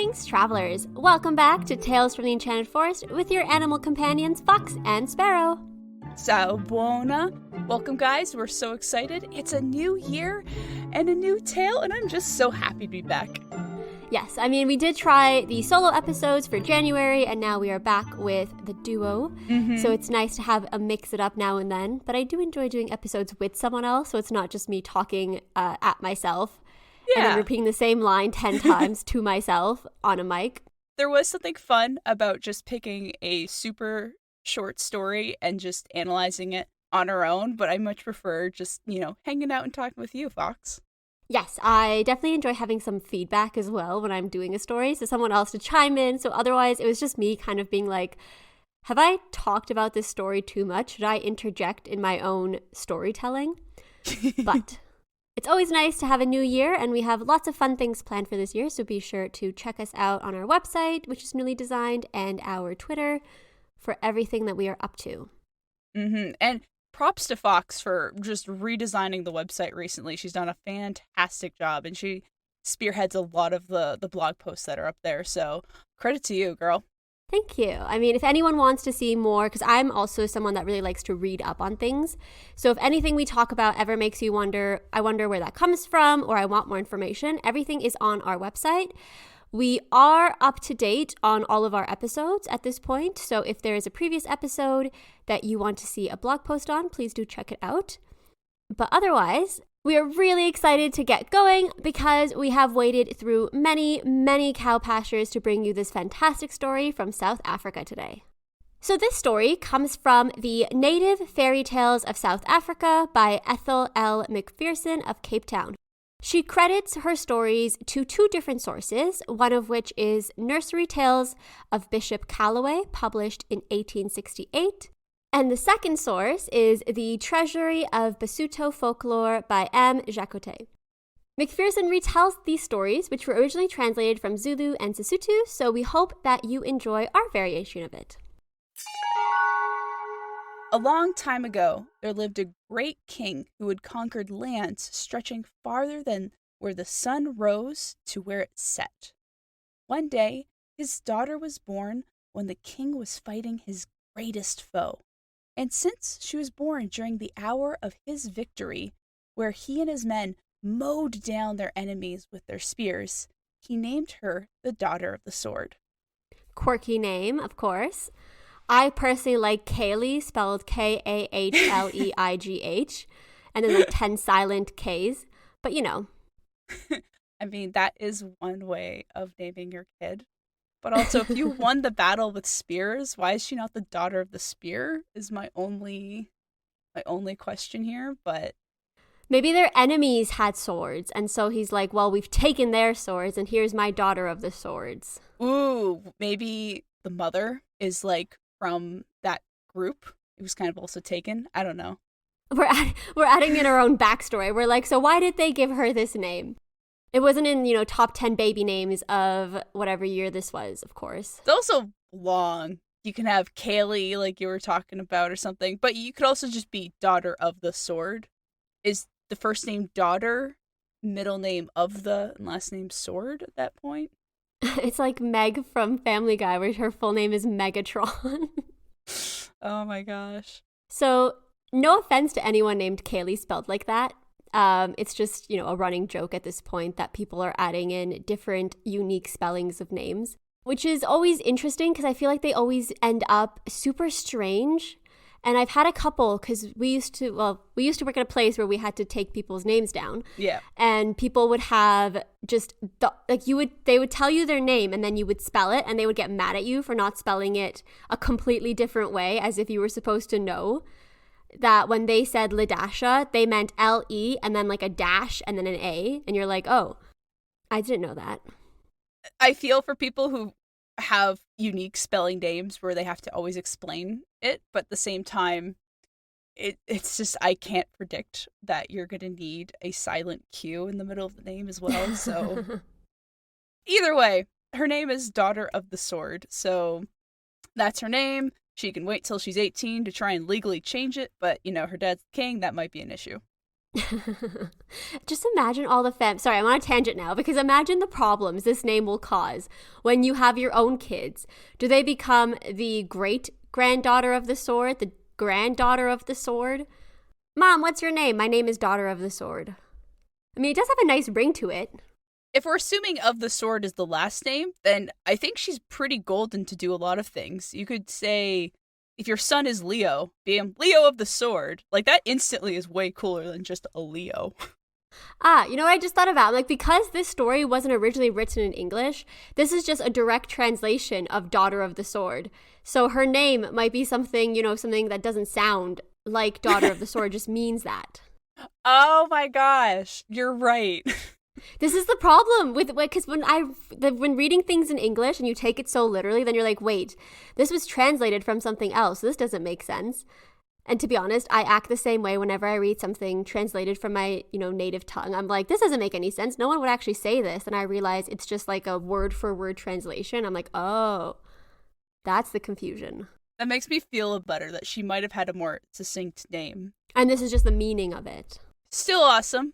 Greetings, travelers! Welcome back to Tales from the Enchanted Forest with your animal companions, Fox and Sparrow. Ciao buona. Welcome, guys. We're so excited. It's a new year and a new tale, and I'm just so happy to be back. Yes, I mean, we did try the solo episodes for January, and now we are back with the duo. So it's nice to have a mix it up now and then. But I do enjoy doing episodes with someone else, so it's not just me talking at myself. Yeah. And then repeating the same line 10 times to myself on a mic. There was something fun about just picking a super short story and just analyzing it on our own, but I much prefer just, hanging out and talking with you, Fox. Yes, I definitely enjoy having some feedback as well when I'm doing a story, so someone else to chime in. So otherwise, it was just me kind of being like, have I talked about this story too much? Should I interject in my own storytelling? But it's always nice to have a new year, and we have lots of fun things planned for this year, so be sure to check us out on our website, which is newly designed, and our Twitter for everything that we are up to. And props to Fox for just redesigning the website recently. She's done a fantastic job, and she spearheads a lot of the blog posts that are up there, so credit to you, girl. Thank you. I mean, if anyone wants to see more, because I'm also someone that really likes to read up on things. So if anything we talk about ever makes you wonder, I wonder where that comes from, or I want more information, everything is on our website. We are up to date on all of our episodes at this point. So if there is a previous episode that you want to see a blog post on, please do check it out. But otherwise, we are really excited to get going because we have waded through many, many cow pastures to bring you this fantastic story from South Africa today. So this story comes from the Native Fairy Tales of South Africa by Ethel L. McPherson of Cape Town. She credits her stories to two different sources, one of which is Nursery Tales of Bishop Calloway, published in 1868, and the second source is The Treasury of Basuto Folklore by M. Jacotet. McPherson retells these stories, which were originally translated from Zulu and Sesotho, so we hope that you enjoy our variation of it. A long time ago, there lived a great king who had conquered lands stretching farther than where the sun rose to where it set. One day, his daughter was born when the king was fighting his greatest foe. And since she was born during the hour of his victory, where he and his men mowed down their enemies with their spears, he named her the Daughter of the Sword. Quirky name, of course. I personally like Kayleigh, spelled K-A-H-L-E-I-G-H, and then 10 silent Ks, but I mean, that is one way of naming your kid. But also, if you won the battle with spears, why is she not the Daughter of the Spear? Is my only question here. But maybe their enemies had swords, and so he's like, well, we've taken their swords, and here's my Daughter of the Swords. Ooh, maybe the mother is from that group. It was kind of also taken. I don't know. We're adding in our own backstory. We're like, so why did they give her this name? It wasn't in, top 10 baby names of whatever year this was, of course. It's also long. You can have Kayleigh, like you were talking about, or something. But you could also just be Daughter of the Sword. Is the first name Daughter, middle name of the, and last name Sword at that point? It's like Meg from Family Guy, where her full name is Megatron. Oh my gosh. So, no offense to anyone named Kayleigh spelled like that. It's just, a running joke at this point that people are adding in different unique spellings of names, which is always interesting because I feel like they always end up super strange. And I've had a couple because we used to work at a place where we had to take people's names down. Yeah. And people would have just they would tell you their name and then you would spell it and they would get mad at you for not spelling it a completely different way, as if you were supposed to know that when they said Ladasha, they meant L-E and then a dash and then an A. And you're like, oh, I didn't know that. I feel for people who have unique spelling names where they have to always explain it, but at the same time, it's just, I can't predict that you're going to need a silent Q in the middle of the name as well. So either way, her name is Daughter of the Sword. So that's her name. She can wait till she's 18 to try and legally change it, but, her dad's the king, that might be an issue. Just imagine all the Sorry, I'm on a tangent now because imagine the problems this name will cause when you have your own kids. Do they become the great granddaughter of the sword, the granddaughter of the sword? Mom, what's your name? My name is Daughter of the Sword. I mean, it does have a nice ring to it. If we're assuming of the sword is the last name, then I think she's pretty golden to do a lot of things. You could say, if your son is Leo, be him Leo of the sword. Like, that instantly is way cooler than just a Leo. You know what I just thought about? Like, because this story wasn't originally written in English, this is just a direct translation of Daughter of the Sword. So her name might be something, something that doesn't sound like Daughter of the Sword, just means that. Oh my gosh, you're right. This is the problem with because when reading things in English and you take it so literally, then you're like, wait, this was translated from something else. This doesn't make sense. And to be honest, I act the same way whenever I read something translated from my, native tongue. I'm like, this doesn't make any sense. No one would actually say this. And I realize it's just like a word for word translation. I'm like, oh, that's the confusion. That makes me feel better that she might have had a more succinct name. And this is just the meaning of it. Still awesome.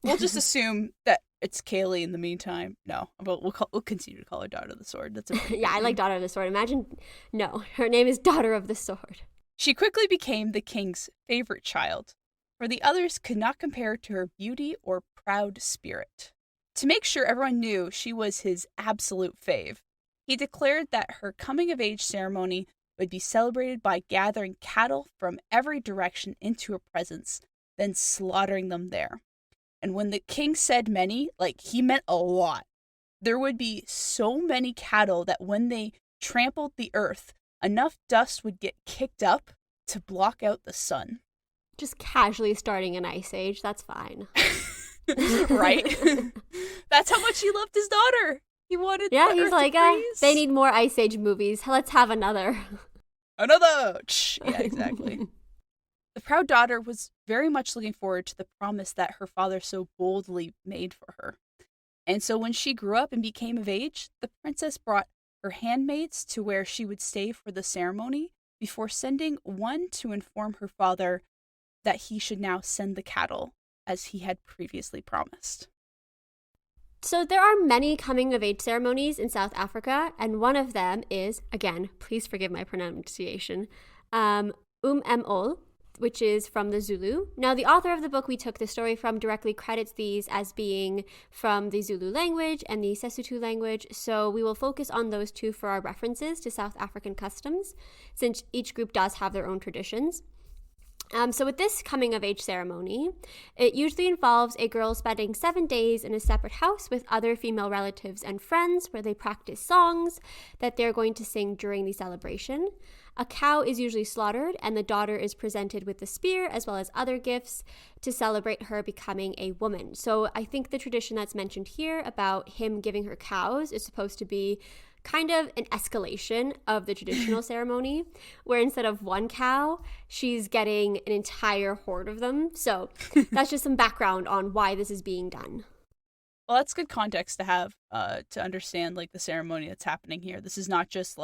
We'll just assume that it's Kaylee in the meantime. No, we'll continue to call her Daughter of the Sword. That's yeah, I like Daughter of the Sword. Imagine, no, her name is Daughter of the Sword. She quickly became the king's favorite child, for the others could not compare to her beauty or proud spirit. To make sure everyone knew she was his absolute fave, he declared that her coming-of-age ceremony would be celebrated by gathering cattle from every direction into her presence, then slaughtering them there. And when the king said many, he meant a lot. There would be so many cattle that when they trampled the earth, enough dust would get kicked up to block out the sun. Just casually starting an ice age, that's fine. Right? That's how much he loved his daughter. He wanted Yeah, he's like, they need more Ice Age movies. Let's have another. Another! Yeah, exactly. The proud daughter was very much looking forward to the promise that her father so boldly made for her. And so when she grew up and became of age, the princess brought her handmaids to where she would stay for the ceremony before sending one to inform her father that he should now send the cattle, as he had previously promised. So there are many coming-of-age ceremonies in South Africa, and one of them is, again, please forgive my pronunciation, Um'emol, which is from the Zulu. Now, the author of the book we took the story from directly credits these as being from the Zulu language and the Sesotho language, so we will focus on those two for our references to South African customs, since each group does have their own traditions. So with this coming-of-age ceremony, it usually involves a girl spending 7 days in a separate house with other female relatives and friends where they practice songs that they're going to sing during the celebration. A cow is usually slaughtered, and the daughter is presented with the spear as well as other gifts to celebrate her becoming a woman. So I think the tradition that's mentioned here about him giving her cows is supposed to be kind of an escalation of the traditional ceremony, where instead of one cow, she's getting an entire horde of them. So that's just some background on why this is being done. Well, that's good context to have to understand the ceremony that's happening here. This is not just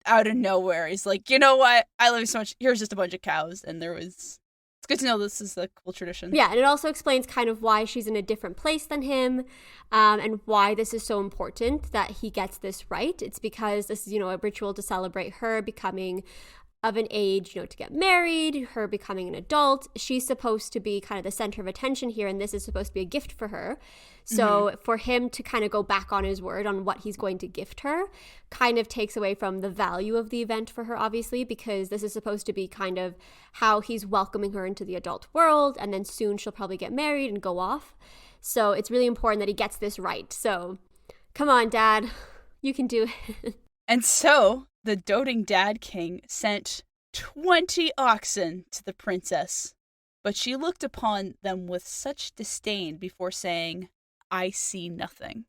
out of nowhere. He's like, you know what? I love you so much. Here's just a bunch of cows. And it's good to know this is a cool tradition. Yeah, and it also explains kind of why she's in a different place than him, and why this is so important that he gets this right. It's because this is, a ritual to celebrate her becoming of an age, to get married, her becoming an adult. She's supposed to be kind of the center of attention here, and this is supposed to be a gift for her. So for him to kind of go back on his word on what he's going to gift her kind of takes away from the value of the event for her, obviously, because this is supposed to be kind of how he's welcoming her into the adult world, and then soon she'll probably get married and go off. So it's really important that he gets this right. So come on, Dad, you can do it. And so the doting dad king sent 20 oxen to the princess, but she looked upon them with such disdain before saying, "I see nothing."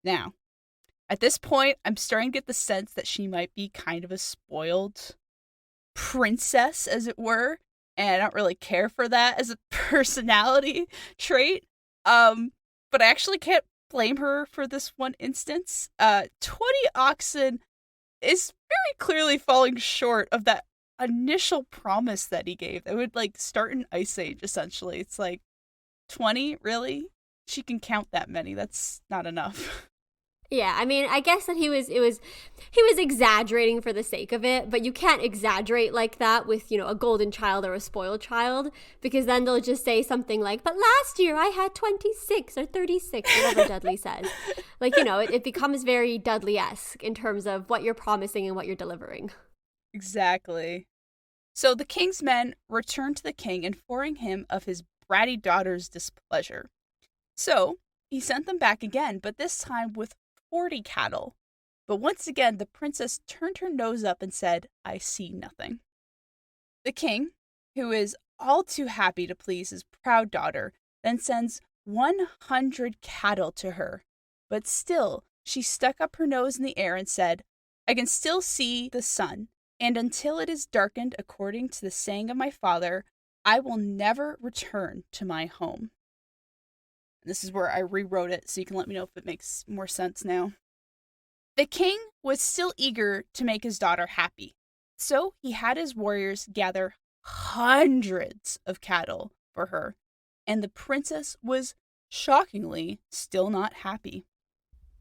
Now, at this point, I'm starting to get the sense that she might be kind of a spoiled princess, as it were, and I don't really care for that as a personality trait. But I actually can't blame her for this one instance. 20 oxen is very clearly falling short of that initial promise that he gave that would like start an ice age essentially. It's like 20, really? She can count that many. That's not enough. Yeah, I mean, I guess that he was exaggerating for the sake of it, but you can't exaggerate like that with, a golden child or a spoiled child, because then they'll just say something like, "But last year I had 26 or 36," whatever Dudley says. Like, it becomes very Dudley-esque in terms of what you're promising and what you're delivering. Exactly. So the king's men returned to the king, informing him of his bratty daughter's displeasure. So he sent them back again, but this time with 40 cattle. But once again, the princess turned her nose up and said, "I see nothing." The king, who is all too happy to please his proud daughter, then sends 100 cattle to her. But still, she stuck up her nose in the air and said, "I can still see the sun, and until it is darkened according to the saying of my father, I will never return to my home." This is where I rewrote it, so you can let me know if it makes more sense now. The king was still eager to make his daughter happy, so he had his warriors gather hundreds of cattle for her, and the princess was shockingly still not happy.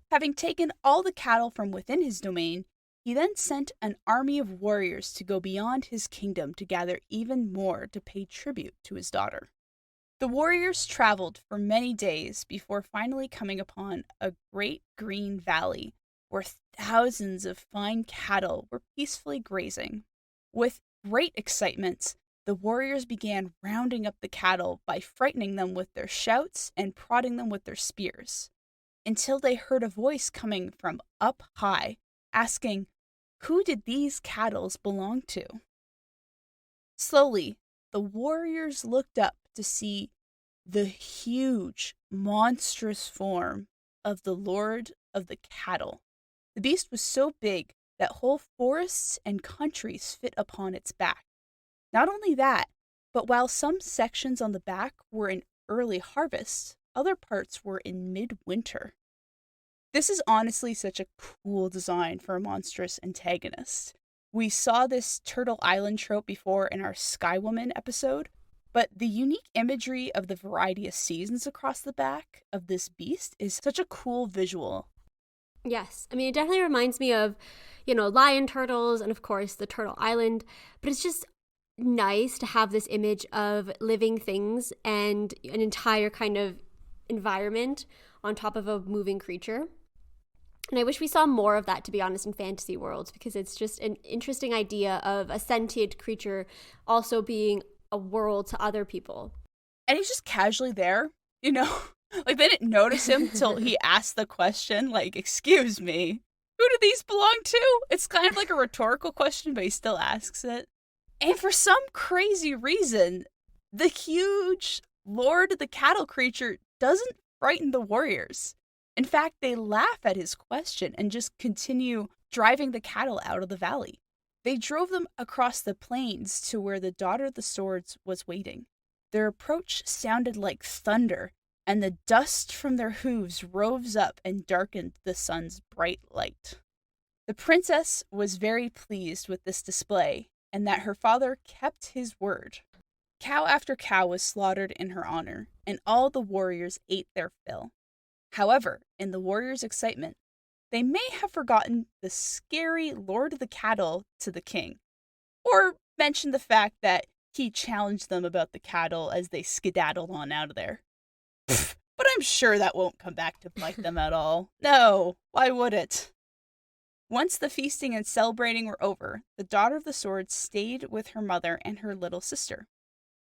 Having taken all the cattle from within his domain, he then sent an army of warriors to go beyond his kingdom to gather even more to pay tribute to his daughter. The warriors traveled for many days before finally coming upon a great green valley where thousands of fine cattle were peacefully grazing. With great excitement, the warriors began rounding up the cattle by frightening them with their shouts and prodding them with their spears, until they heard a voice coming from up high, asking, "Who did these cattle belong to?" Slowly, the warriors looked up to see the huge, monstrous form of the Lord of the Cattle. The beast was so big that whole forests and countries fit upon its back. Not only that, but while some sections on the back were in early harvest, other parts were in midwinter. This is honestly such a cool design for a monstrous antagonist. We saw this Turtle Island trope before in our Sky Woman episode, but the unique imagery of the variety of seasons across the back of this beast is such a cool visual. Yes. I mean, it definitely reminds me of, lion turtles and, of course, the Turtle Island. But it's just nice to have this image of living things and an entire kind of environment on top of a moving creature. And I wish we saw more of that, to be honest, in fantasy worlds, because it's just an interesting idea of a sentient creature also being a world to other people. And he's just casually there, Like, they didn't notice him till he asked the question, like, "Excuse me, who do these belong to?" It's kind of like a rhetorical question, but he still asks it. And for some crazy reason, the huge Lord of the Cattle creature doesn't frighten the warriors. In fact, they laugh at his question and just continue driving the cattle out of the valley. They drove them across the plains to where the daughter of the swords was waiting. Their approach sounded like thunder, and the dust from their hooves rose up and darkened the sun's bright light. The princess was very pleased with this display, and that her father kept his word. Cow after cow was slaughtered in her honor, and all the warriors ate their fill. However, in the warriors' excitement, they may have forgotten the scary Lord of the Cattle to the king, or mentioned the fact that he challenged them about the cattle as they skedaddled on out of there. But I'm sure that won't come back to bite them at all. No, why would it? Once the feasting and celebrating were over, the daughter of the sword stayed with her mother and her little sister.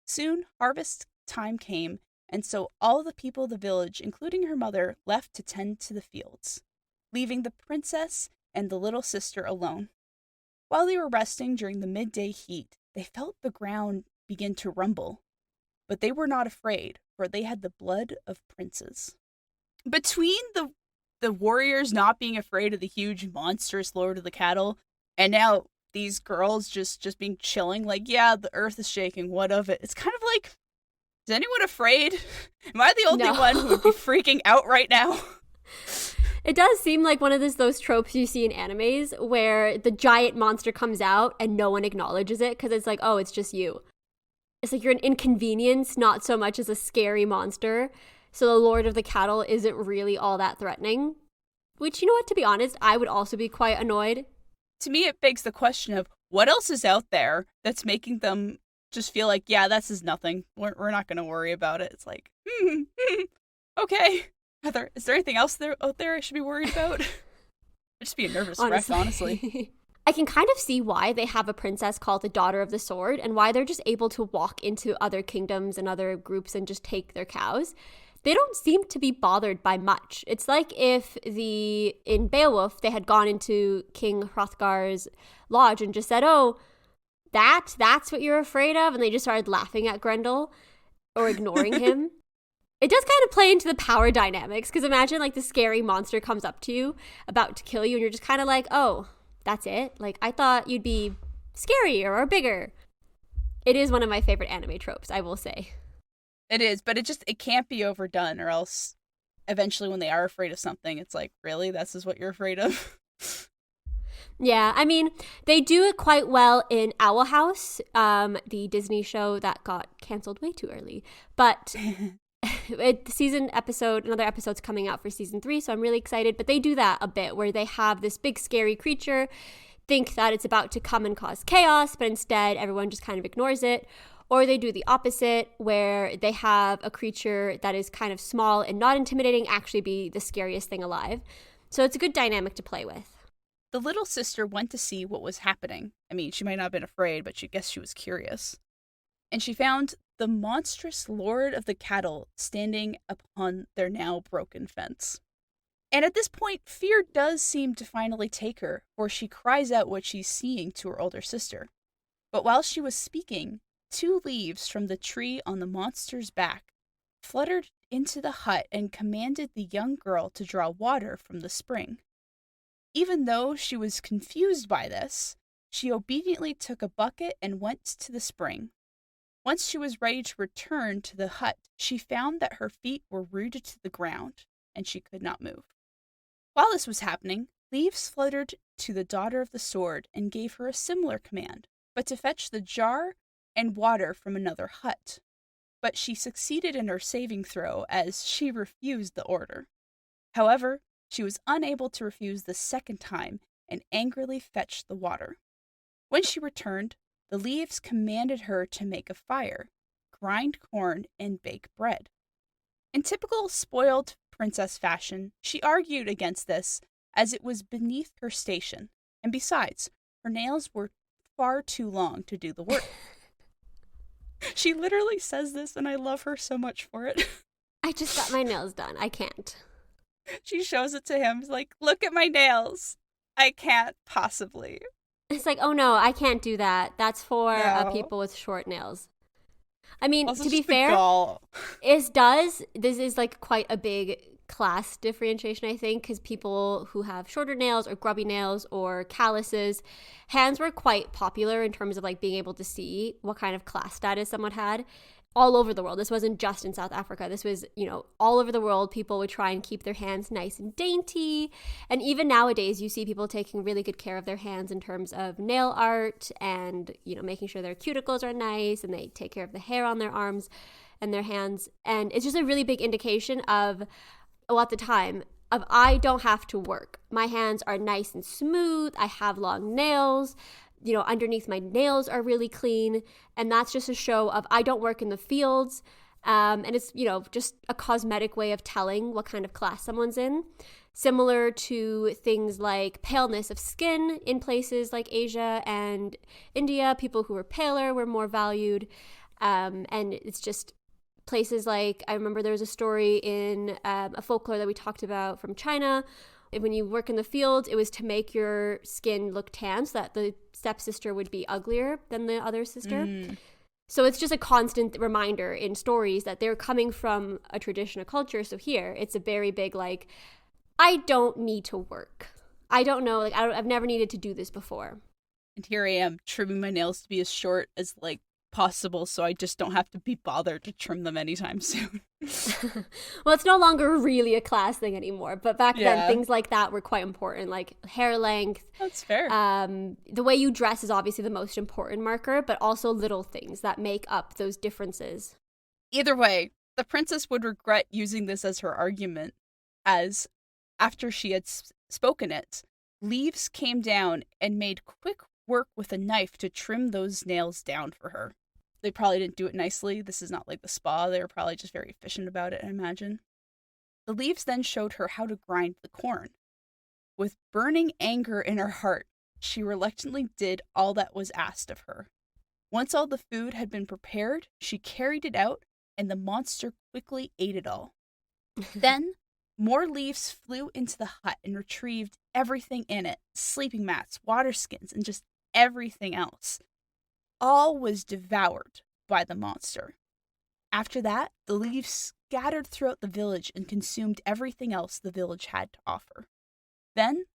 Soon harvest time came, and so all the people of the village, including her mother, left to tend to the fields, leaving the princess and the little sister alone. While they were resting during the midday heat, they felt the ground begin to rumble. But they were not afraid, for they had the blood of princes. Between the warriors not being afraid of the huge, monstrous Lord of the Cattle, and now these girls just being chilling, like, yeah, the earth is shaking, what of it? It's kind of like, is anyone afraid? Am I the only one who would be freaking out right now? It does seem like one of those tropes you see in animes where the giant monster comes out and no one acknowledges it because it's like, oh, it's just you. It's like you're an inconvenience, not so much as a scary monster. So the Lord of the Cattle isn't really all that threatening. Which, you know what, to be honest, I would also be quite annoyed. To me, it begs the question of what else is out there that's making them just feel like, yeah, this is nothing. We're not going to worry about it. It's like, okay. Is there anything else out there I should be worried about? I'd just be a nervous wreck, honestly. I can kind of see why they have a princess called the Daughter of the Sword and why they're just able to walk into other kingdoms and other groups and just take their cows. They don't seem to be bothered by much. It's like if in Beowulf, they had gone into King Hrothgar's lodge and just said, oh, that's what you're afraid of? And they just started laughing at Grendel or ignoring him. It does kind of play into the power dynamics because imagine like the scary monster comes up to you about to kill you and you're just kind of like, oh, that's it? Like, I thought you'd be scarier or bigger. It is one of my favorite anime tropes, I will say. It is, but it can't be overdone or else eventually when they are afraid of something, it's like, really? This is what you're afraid of? Yeah, I mean, they do it quite well in Owl House, the Disney show that got canceled way too early. But another episode's coming out for season 3, so I'm really excited. But they do that a bit where they have this big scary creature, think that it's about to come and cause chaos, but instead everyone just kind of ignores it. Or they do the opposite where they have a creature that is kind of small and not intimidating actually be the scariest thing alive. So it's a good dynamic to play with. The little sister went to see what was happening. I mean, she might not have been afraid, but she guessed she was curious. And she found the monstrous Lord of the Cattle standing upon their now broken fence. And at this point, fear does seem to finally take her, for she cries out what she's seeing to her older sister. But while she was speaking, 2 leaves from the tree on the monster's back fluttered into the hut and commanded the young girl to draw water from the spring. Even though she was confused by this, she obediently took a bucket and went to the spring. Once she was ready to return to the hut, she found that her feet were rooted to the ground, and she could not move. While this was happening, leaves fluttered to the Daughter of the Sword and gave her a similar command, but to fetch the jar and water from another hut. But she succeeded in her saving throw as she refused the order. However, she was unable to refuse the second time and angrily fetched the water. When she returned, the leaves commanded her to make a fire, grind corn, and bake bread. In typical spoiled princess fashion, she argued against this as it was beneath her station, and besides, her nails were far too long to do the work. She literally says this, and I love her so much for it. I just got my nails done. I can't. She shows it to him. He's like, look at my nails. I can't possibly. It's like, oh no, I can't do that. That's for people with short nails. I mean, Also, to be fair, this is like quite a big class differentiation, I think, because people who have shorter nails or grubby nails or calluses, hands were quite popular in terms of like being able to see what kind of class status someone had all over the world. This wasn't just in South Africa. This was, all over the world. People would try and keep their hands nice and dainty. And even nowadays, you see people taking really good care of their hands in terms of nail art and, making sure their cuticles are nice and they take care of the hair on their arms and their hands. And it's just a really big indication of, at the time, of I don't have to work. My hands are nice and smooth. I have long nails. Underneath my nails are really clean. And that's just a show of I don't work in the fields. And it's, just a cosmetic way of telling what kind of class someone's in. Similar to things like paleness of skin in places like Asia and India. People who were paler were more valued. And it's just places like, I remember there was a story in a folklore that we talked about from China. When you work in the fields, it was to make your skin look tan so that the stepsister would be uglier than the other sister. So it's just a constant reminder in stories that they're coming from a tradition, a culture. So here, it's a very big, like, I don't need to work. I don't know, like, I've never needed to do this before. And here I am, trimming my nails to be as short as, like, possible so I just don't have to be bothered to trim them anytime soon. Well, it's no longer really a class thing anymore, but back then Yeah. things like that were quite important, like hair length. That's fair. The way you dress is obviously the most important marker, but also little things that make up those differences. Either way, the princess would regret using this as her argument, as after she had spoken it, leaves came down and made quick work with a knife to trim those nails down for her. They probably didn't do it nicely. This is not like the spa. They were probably just very efficient about it, I imagine. The leaves then showed her how to grind the corn. With burning anger in her heart, she reluctantly did all that was asked of her. Once all the food had been prepared, she carried it out, and the monster quickly ate it all. Then, more leaves flew into the hut and retrieved everything in it, sleeping mats, water skins, and just everything else. All was devoured by the monster. After that, the leaves scattered throughout the village and consumed everything else the village had to offer. Then,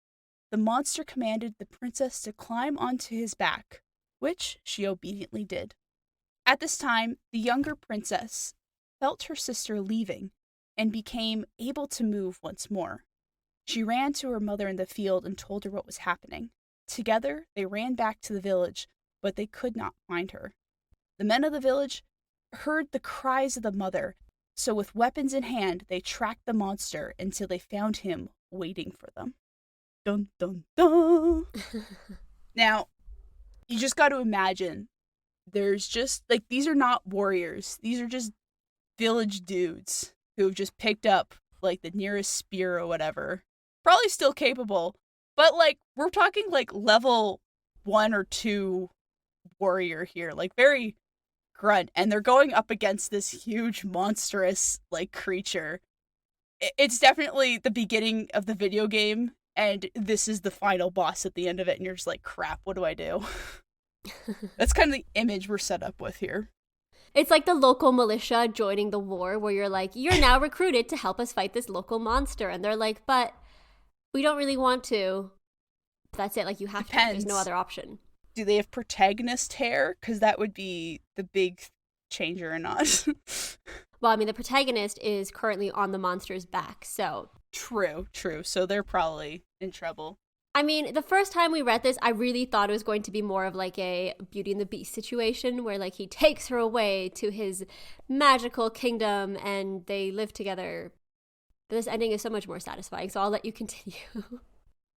the monster commanded the princess to climb onto his back, which she obediently did. At this time, the younger princess felt her sister leaving and became able to move once more. She ran to her mother in the field and told her what was happening. Together, they ran back to the village, but they could not find her. The men of the village heard the cries of the mother, so with weapons in hand, they tracked the monster until they found him waiting for them. Dun, dun, dun. Now, you just got to imagine, there's just, like, these are not warriors. These are just village dudes who have just picked up, like, the nearest spear or whatever. Probably still capable, but, like, we're talking, like, level 1 or 2 warrior here. Like, very grunt. And they're going up against this huge, monstrous, like, creature. It's definitely the beginning of the video game, and this is the final boss at the end of it, and you're just like, crap, what do I do? That's kind of the image we're set up with here. It's like the local militia joining the war, where you're like, you're now recruited to help us fight this local monster. And they're like, but we don't really want to. That's it. Like, you have to. There's no other option. Do they have protagonist hair? Because that would be the big changer or not. Well, I mean, the protagonist is currently on the monster's back, so. True. So they're probably in trouble. I mean, the first time we read this, I really thought it was going to be more of like a Beauty and the Beast situation where like he takes her away to his magical kingdom and they live together. But this ending is so much more satisfying, so I'll let you continue.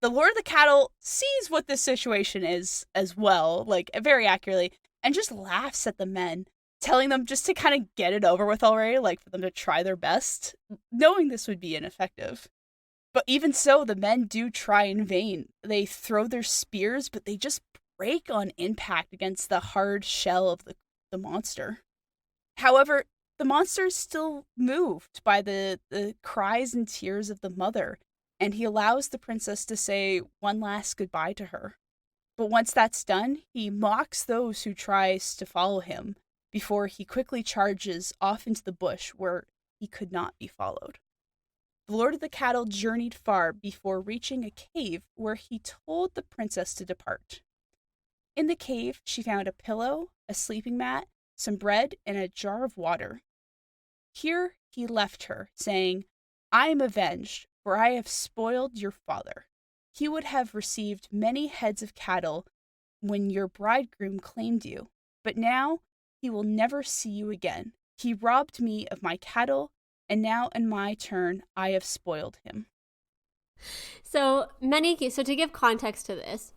The Lord of the Cattle sees what this situation is as well, like very accurately, and just laughs at the men, telling them just to kind of get it over with already, like for them to try their best, knowing this would be ineffective. But even so, the men do try in vain. They throw their spears, but they just break on impact against the hard shell of the monster. However, the monster is still moved by the cries and tears of the mother, and he allows the princess to say one last goodbye to her. But once that's done, he mocks those who tries to follow him before he quickly charges off into the bush where he could not be followed. The Lord of the Cattle journeyed far before reaching a cave where he told the princess to depart. In the cave, she found a pillow, a sleeping mat, some bread, and a jar of water. Here he left her, saying, "I am avenged, for I have spoiled your father. He would have received many heads of cattle when your bridegroom claimed you, but now he will never see you again. He robbed me of my cattle, and now in my turn, I have spoiled him." So to give context to this,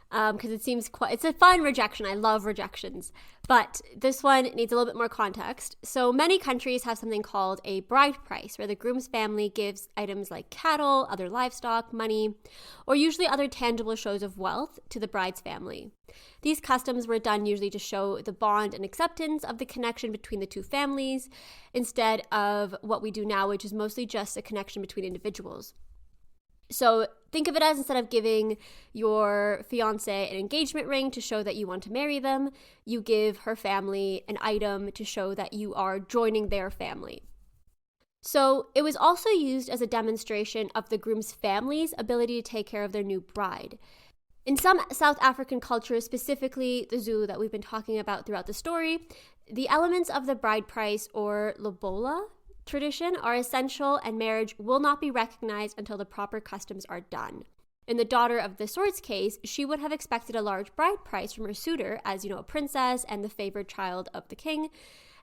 because it seems it's a fun rejection. I love rejections, but this one needs a little bit more context. So many countries have something called a bride price, where the groom's family gives items like cattle, other livestock, money, or usually other tangible shows of wealth to the bride's family. These customs were done usually to show the bond and acceptance of the connection between the two families, instead of what we do now, which is mostly just a connection between individuals. So think of it as, instead of giving your fiance an engagement ring to show that you want to marry them, you give her family an item to show that you are joining their family. So it was also used as a demonstration of the groom's family's ability to take care of their new bride. In some South African cultures, specifically the Zulu that we've been talking about throughout the story, the elements of the bride price or lobola tradition are essential, and marriage will not be recognized until the proper customs are done. In the daughter of the sword's case, she would have expected a large bride price from her suitor as, a princess and the favored child of the king.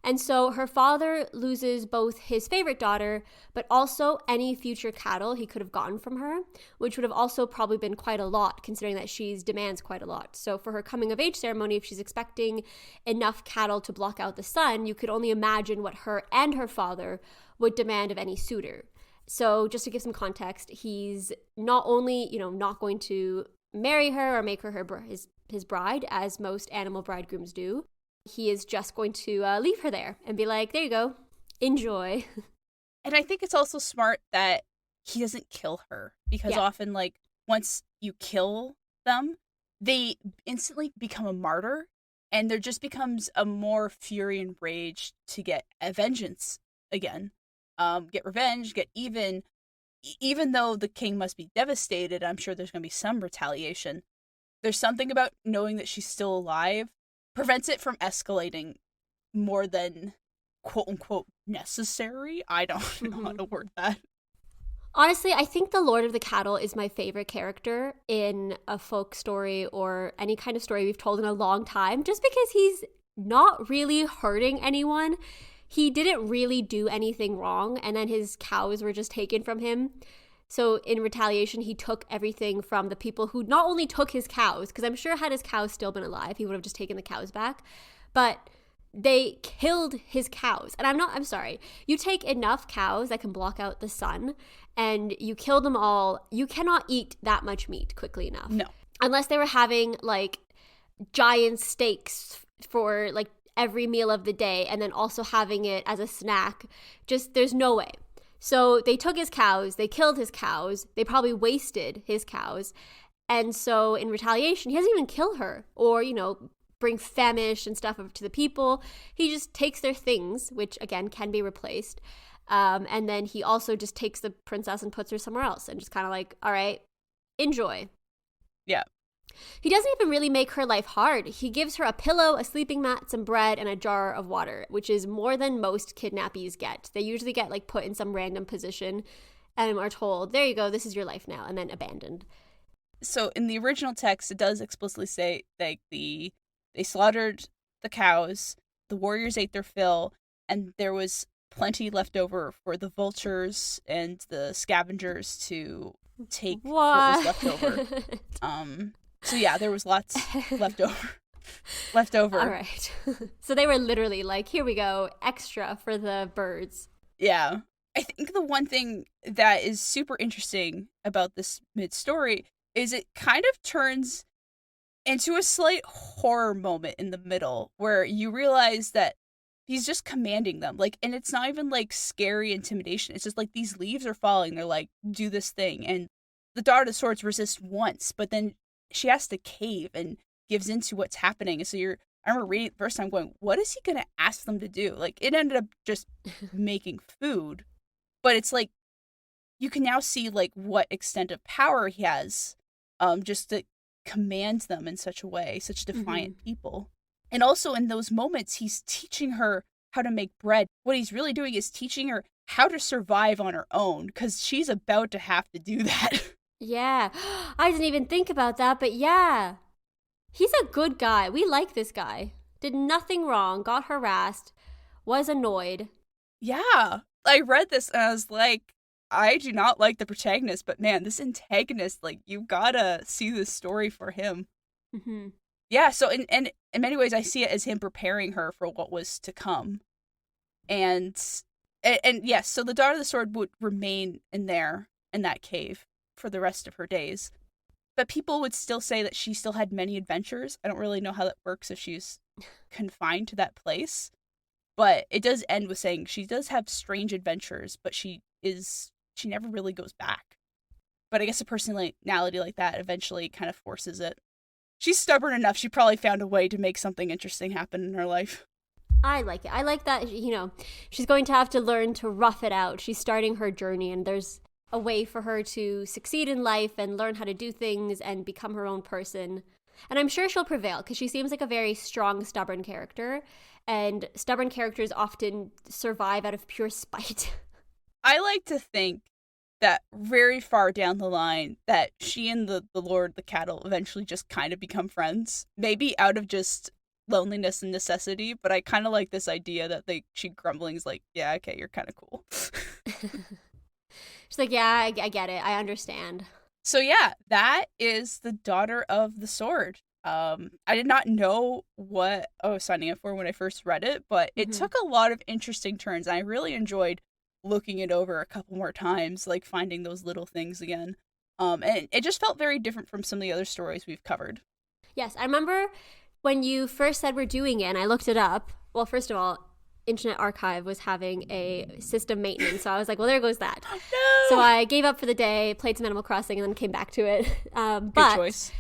And so her father loses both his favorite daughter, but also any future cattle he could have gotten from her, which would have also probably been quite a lot, considering that she demands quite a lot. So for her coming of age ceremony, if she's expecting enough cattle to block out the sun, you could only imagine what her and her father would demand of any suitor. So just to give some context, he's not only, not going to marry her or make her his bride, as most animal bridegrooms do. He is just going to leave her there and be like, there you go, enjoy. And I think it's also smart that he doesn't kill her, because often, like, once you kill them, they instantly become a martyr, and there just becomes a more fury and rage to get a vengeance again. Get revenge, get even though the king must be devastated, I'm sure there's going to be some retaliation. There's something about knowing that she's still alive prevents it from escalating more than quote-unquote necessary. I don't know how to word that. Honestly, I think the Lord of the Cattle is my favorite character in a folk story or any kind of story we've told in a long time, just because he's not really hurting anyone. He didn't really do anything wrong, and then his cows were just taken from him. So in retaliation, he took everything from the people who not only took his cows, because I'm sure had his cows still been alive, he would have just taken the cows back, but they killed his cows. And I'm sorry, you take enough cows that can block out the sun and you kill them all, you cannot eat that much meat quickly enough. No. Unless they were having like giant steaks for like every meal of the day and then also having it as a snack. Just, there's no way. So they took his cows, they killed his cows, they probably wasted his cows. And so in retaliation, he doesn't even kill her or, bring famish and stuff up to the people. He just takes their things, which again can be replaced. And then he also just takes the princess and puts her somewhere else and just kind of like, all right, enjoy. Yeah. He doesn't even really make her life hard. He gives her a pillow, a sleeping mat, some bread, and a jar of water, which is more than most kidnappees get. They usually get like put in some random position and are told, there you go, this is your life now, and then abandoned. So in the original text, it does explicitly say like they slaughtered the cows, the warriors ate their fill, and there was plenty left over for the vultures and the scavengers to take what was left over. So yeah, there was lots left over. All right. So they were literally like, here we go, extra for the birds. Yeah. I think the one thing that is super interesting about this mid-story is it kind of turns into a slight horror moment in the middle where you realize that he's just commanding them. Like, and it's not even like scary intimidation. It's just like these leaves are falling. They're like, do this thing. And the Daughter of the Swords resists once, but then she has to cave and gives into what's happening. And so I remember reading it the first time going, what is he going to ask them to do? Like, it ended up just making food. But it's like, you can now see like what extent of power he has, just to command them in such a way, such defiant people. And also in those moments, he's teaching her how to make bread. What he's really doing is teaching her how to survive on her own, because she's about to have to do that. Yeah, I didn't even think about that, but yeah, he's a good guy. We like this guy. Did nothing wrong, got harassed, was annoyed. Yeah, I read this and I was like, I do not like the protagonist, but man, this antagonist, like, you gotta see this story for him. Mm-hmm. Yeah, so in many ways, I see it as him preparing her for what was to come. And yes, so the Daughter of the Sword would remain in that cave for the rest of her days. But people would still say that she still had many adventures. I don't really know how that works if she's confined to that place. But it does end with saying she does have strange adventures, but she never really goes back. But I guess a personality like that eventually kind of forces it. She's stubborn enough, she probably found a way to make something interesting happen in her life. I like it. I like that, she's going to have to learn to rough it out. She's starting her journey, and there's a way for her to succeed in life and learn how to do things and become her own person. And I'm sure she'll prevail because she seems like a very strong, stubborn character. And stubborn characters often survive out of pure spite. I like to think that very far down the line that she and the Lord of the Cattle eventually just kind of become friends. Maybe out of just loneliness and necessity, but I kind of like this idea that she grumbling's like, yeah, okay, you're kind of cool. She's like, yeah, I get it. I understand. So yeah, that is the Daughter of the Sword. I did not know what I was signing up for when I first read it, but it took a lot of interesting turns. I really enjoyed looking it over a couple more times, like finding those little things again. And it just felt very different from some of the other stories we've covered. Yes, I remember when you first said we're doing it and I looked it up. Well, first of all, Internet Archive was having a system maintenance, so I was like, well, there goes that. Oh, no! So I gave up for the day, played some Animal Crossing, and then came back to it. Good but choice.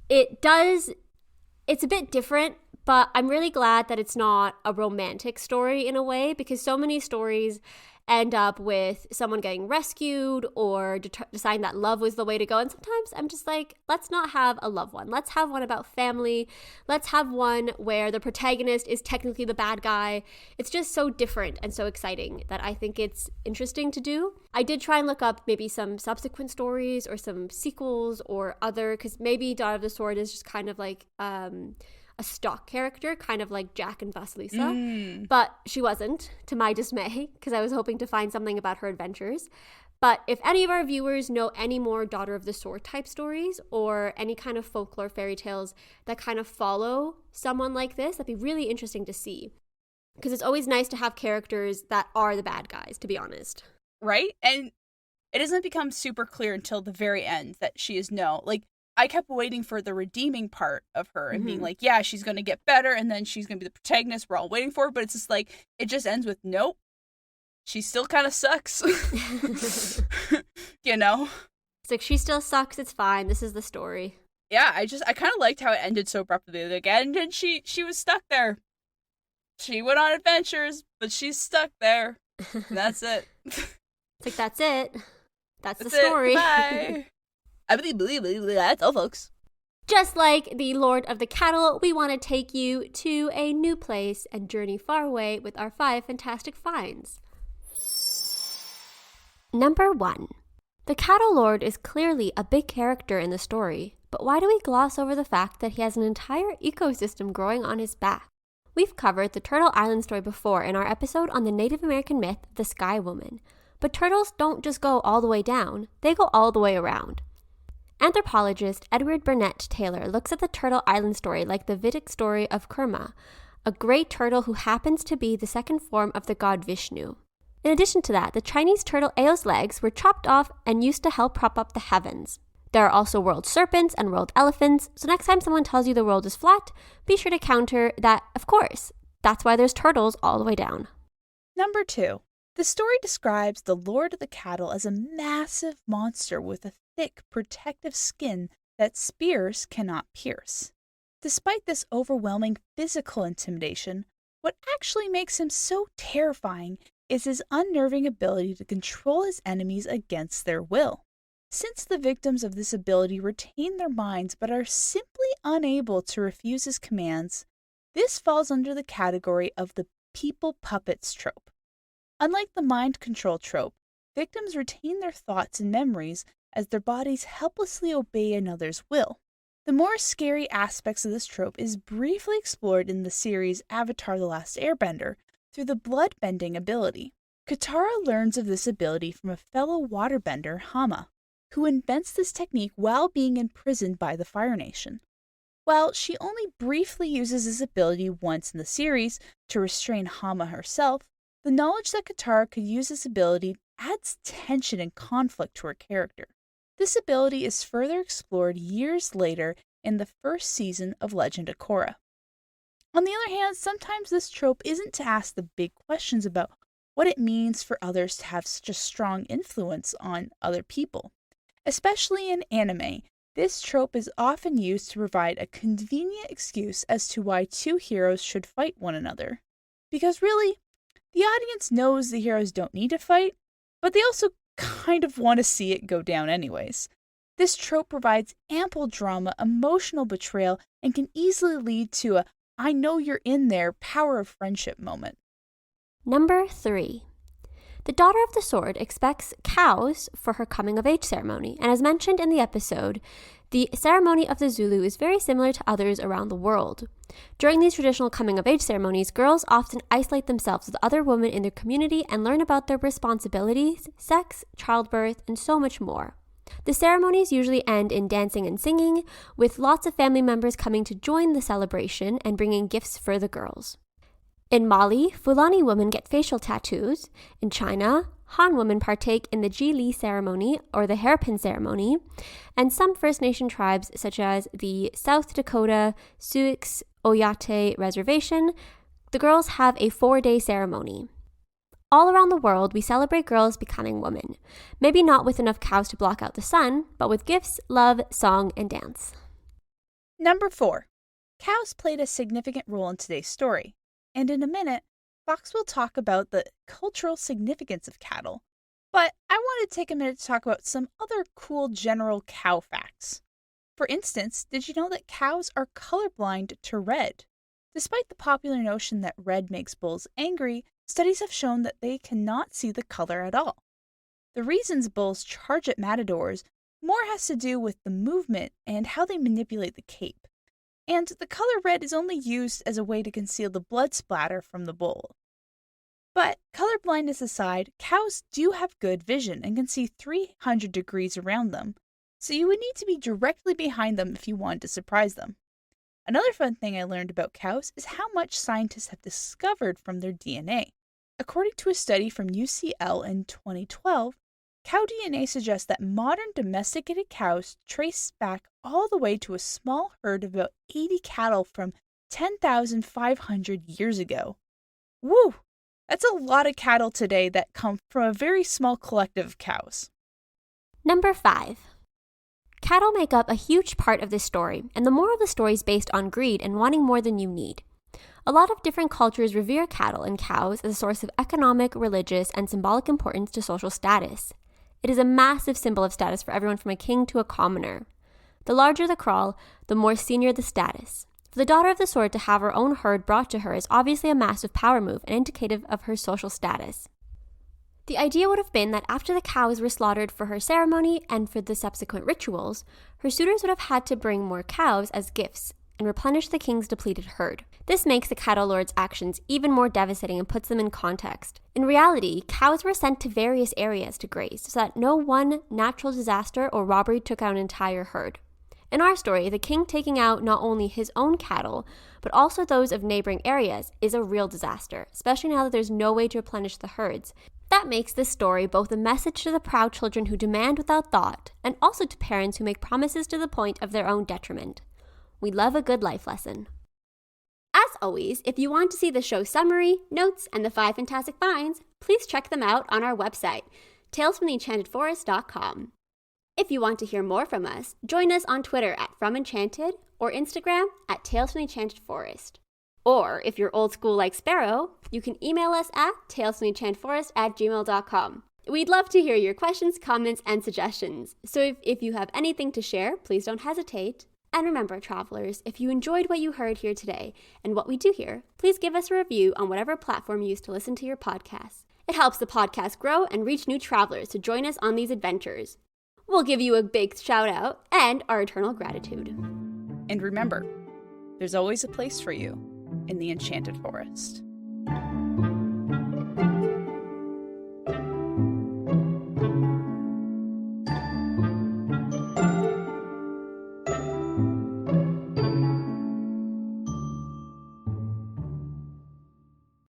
It's a bit different, but I'm really glad that it's not a romantic story in a way, because so many stories end up with someone getting rescued or deciding that love was the way to go. And sometimes I'm just like, let's not have a love one. Let's have one about family. Let's have one where the protagonist is technically the bad guy. It's just so different and so exciting that I think it's interesting to do. I did try and look up maybe some subsequent stories or some sequels or other, because maybe Daughter of the Sword is just kind of like a stock character, kind of like Jack and Vasilisa, but she wasn't, to my dismay, because I was hoping to find something about her adventures. But if any of our viewers know any more Daughter of the Sword type stories or any kind of folklore fairy tales that kind of follow someone like this, that'd be really interesting to see, because it's always nice to have characters that are the bad guys, to be honest. Right? And it doesn't become super clear until the very end that she is like, I kept waiting for the redeeming part of her and being like, yeah, she's going to get better and then she's going to be the protagonist we're all waiting for. But it's just like, it just ends with, nope, she still kind of sucks. You know? It's like, she still sucks. It's fine. This is the story. Yeah, I kind of liked how it ended so abruptly. Like, and she was stuck there. She went on adventures, but she's stuck there. And that's it. It's like, that's it. That's the story. Bye. I believe that's all, folks. Just like the Lord of the Cattle, we want to take you to a new place and journey far away with our 5 fantastic finds. Number 1. The Cattle Lord is clearly a big character in the story, but why do we gloss over the fact that he has an entire ecosystem growing on his back? We've covered the Turtle Island story before in our episode on the Native American myth, the Sky Woman, but turtles don't just go all the way down, they go all the way around. Anthropologist Edward Burnett Taylor looks at the Turtle Island story like the Vedic story of Kurma, a great turtle who happens to be the second form of the god Vishnu. In addition to that, the Chinese turtle Eo's legs were chopped off and used to help prop up the heavens. There are also world serpents and world elephants, so next time someone tells you the world is flat, be sure to counter that, of course, that's why there's turtles all the way down. Number 2. The story describes the Lord of the Cattle as a massive monster with a thick, protective skin that spears cannot pierce. Despite this overwhelming physical intimidation, what actually makes him so terrifying is his unnerving ability to control his enemies against their will. Since the victims of this ability retain their minds but are simply unable to refuse his commands, this falls under the category of the people puppets trope. Unlike the mind control trope, victims retain their thoughts and memories as their bodies helplessly obey another's will. The more scary aspects of this trope is briefly explored in the series Avatar: The Last Airbender through the blood-bending ability. Katara learns of this ability from a fellow waterbender, Hama, who invents this technique while being imprisoned by the Fire Nation. While she only briefly uses this ability once in the series to restrain Hama herself, the knowledge that Katara could use this ability adds tension and conflict to her character. This ability is further explored years later in the first season of Legend of Korra. On the other hand, sometimes this trope isn't to ask the big questions about what it means for others to have such a strong influence on other people. Especially in anime, this trope is often used to provide a convenient excuse as to why 2 heroes should fight one another. Because really, the audience knows the heroes don't need to fight, but they also kind of want to see it go down anyways. This trope provides ample drama, emotional betrayal, and can easily lead to a I know you're in there power of friendship moment. Number 3. The daughter of the sword expects cows for her coming-of-age ceremony, and as mentioned in the episode, the ceremony of the Zulu is very similar to others around the world. During these traditional coming-of-age ceremonies, girls often isolate themselves with other women in their community and learn about their responsibilities, sex, childbirth, and so much more. The ceremonies usually end in dancing and singing, with lots of family members coming to join the celebration and bringing gifts for the girls. In Mali, Fulani women get facial tattoos. In China, Han women partake in the Jili ceremony or the hairpin ceremony. And some First Nation tribes, such as the South Dakota Sioux Oyate Reservation, the girls have a 4-day ceremony. All around the world, we celebrate girls becoming women. Maybe not with enough cows to block out the sun, but with gifts, love, song, and dance. Number 4. Cows played a significant role in today's story. And in a minute, Fox will talk about the cultural significance of cattle. But I want to take a minute to talk about some other cool general cow facts. For instance, did you know that cows are colorblind to red? Despite the popular notion that red makes bulls angry, studies have shown that they cannot see the color at all. The reasons bulls charge at matadors more has to do with the movement and how they manipulate the cape. And the color red is only used as a way to conceal the blood splatter from the bull. But colorblindness aside, cows do have good vision and can see 300 degrees around them, so you would need to be directly behind them if you wanted to surprise them. Another fun thing I learned about cows is how much scientists have discovered from their DNA. According to a study from UCL in 2012, cow DNA suggests that modern domesticated cows trace back all the way to a small herd of about 80 cattle from 10,500 years ago. Woo! That's a lot of cattle today that come from a very small collective of cows. Number 5. Cattle make up a huge part of this story, and the moral of the story is based on greed and wanting more than you need. A lot of different cultures revere cattle and cows as a source of economic, religious, and symbolic importance to social status. It is a massive symbol of status for everyone from a king to a commoner. The larger the kraal, the more senior the status. For the daughter of the sword to have her own herd brought to her is obviously a massive power move and indicative of her social status. The idea would have been that after the cows were slaughtered for her ceremony and for the subsequent rituals, her suitors would have had to bring more cows as gifts and replenish the king's depleted herd. This makes the cattle lord's actions even more devastating and puts them in context. In reality, cows were sent to various areas to graze so that no one natural disaster or robbery took out an entire herd. In our story, the king taking out not only his own cattle, but also those of neighboring areas is a real disaster, especially now that there's no way to replenish the herds. That makes this story both a message to the proud children who demand without thought, and also to parents who make promises to the point of their own detriment. We love a good life lesson. As always, if you want to see the show summary, notes, and the 5 fantastic finds, please check them out on our website, talesfromtheenchantedforest.com. If you want to hear more from us, join us on Twitter at FromEnchanted or Instagram at Tales from the Enchanted Forest. Or, if you're old school like Sparrow, you can email us at talesfromtheenchantedforest@gmail.com. We'd love to hear your questions, comments, and suggestions. So if you have anything to share, please don't hesitate. And remember, travelers, if you enjoyed what you heard here today and what we do here, please give us a review on whatever platform you use to listen to your podcasts. It helps the podcast grow and reach new travelers to join us on these adventures. We'll give you a big shout out and our eternal gratitude. And remember, there's always a place for you in the Enchanted Forest.